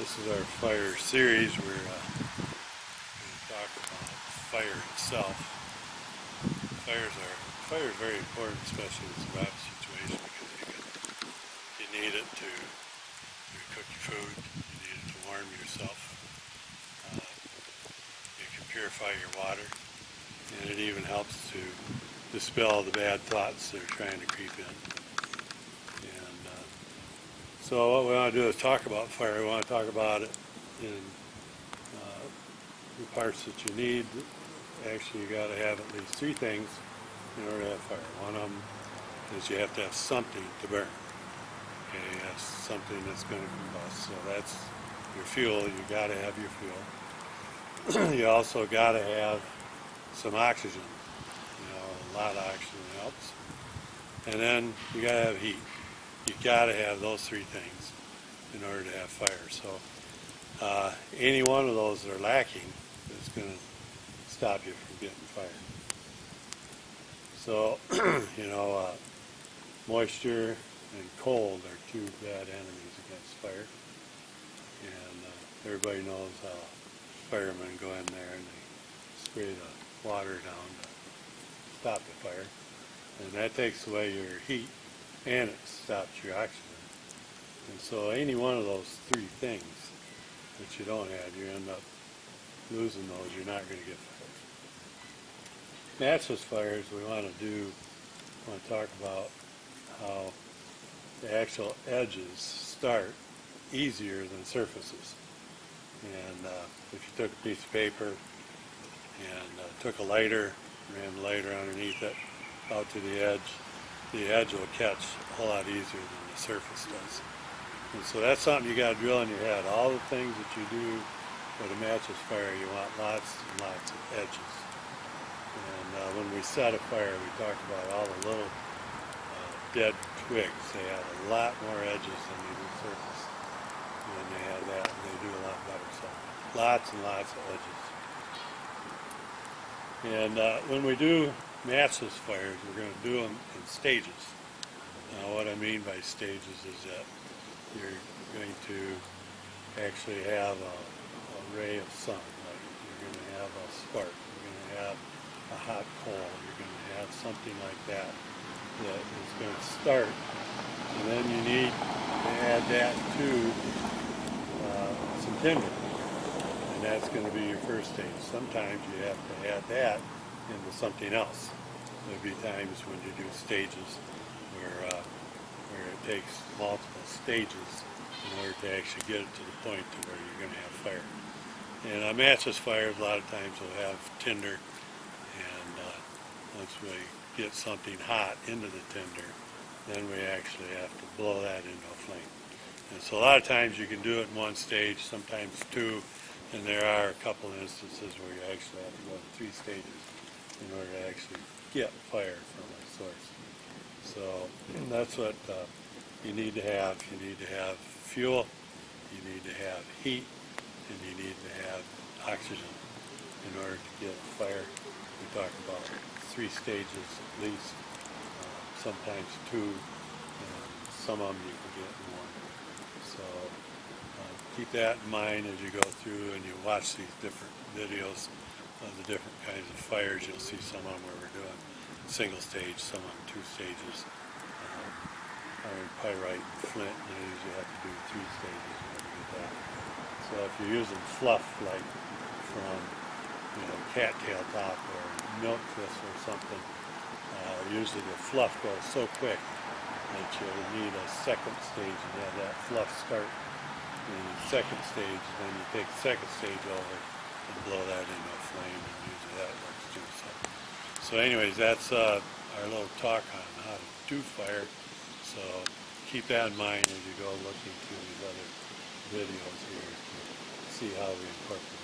This is our fire series. We're going to talk about fire itself. Fire is very important, especially in this drought situation, because you need it to cook your food. You need it to warm yourself. You can purify your water, and it even helps to dispel the bad thoughts that are trying to creep in. So what we want to do is talk about fire. We want to talk about it in the parts that you need. Actually, you got to have at least three things in order to have fire. One of them is you have to have something to burn. Okay, you have something that's going to combust. So that's your fuel. You got to have your fuel. You also got to have some oxygen. A lot of oxygen helps. And then you got to have heat. You got to have those three things in order to have fire. So any one of those that are lacking is going to stop you from getting fire. So moisture and cold are two bad enemies against fire. And everybody knows how firemen go in there and they spray the water down to stop the fire. And that takes away your heat, and it stops your oxygen. And so any one of those three things that you don't have, you end up losing those. You're not going to get fire. Matchless fires, we want to talk about how the actual edges start easier than surfaces. And if you took a piece of paper and took a lighter, ran the lighter underneath it out to the edge will catch a whole lot easier than the surface does. And so that's something you got to drill in your head. All the things that you do with a matchless fire, you want lots and lots of edges. And when we set a fire, we talk about all the little dead twigs. They have a lot more edges than they do surface. And they have that, and they do a lot better. So lots and lots of edges. And when we do matchless fires, we're going to do them in stages. Now, what I mean by stages is that you're going to actually have a ray of sun. Like you're going to have a spark. You're going to have a hot coal. You're going to have something like that that is going to start. And then you need to add that to some tinder. And that's going to be your first stage. Sometimes you have to add that into something else. There'll be times when you do stages where it takes multiple stages in order to actually get it to the point to where you're going to have fire. And matchless fires, a lot of times will have tinder, and once we get something hot into the tinder, then we actually have to blow that into a flame. And so a lot of times you can do it in one stage, sometimes two, and there are a couple of instances where you actually have to go to 3 stages in order to actually get fire from a source. So that's what you need to have. You need to have fuel, you need to have heat, and you need to have oxygen in order to get fire. We talk about 3 stages at least, sometimes 2, and some of them you can get in 1. So keep that in mind as you go through and you watch these different videos of the different kinds of fires. You'll see some of them where we're doing single stage, some of them 2 stages. Iron pyrite, flint, you usually have to do 3 stages in order to get that. So if you're using fluff like from cattail top or milk thistle or something, usually the fluff goes so quick that you'll need a second stage and have that fluff start in the second stage, and then you take the second stage over and blow that into a flame, and usually that works too. So anyways, that's our little talk on how to do fire. So keep that in mind as you go looking through these other videos here to see how we incorporate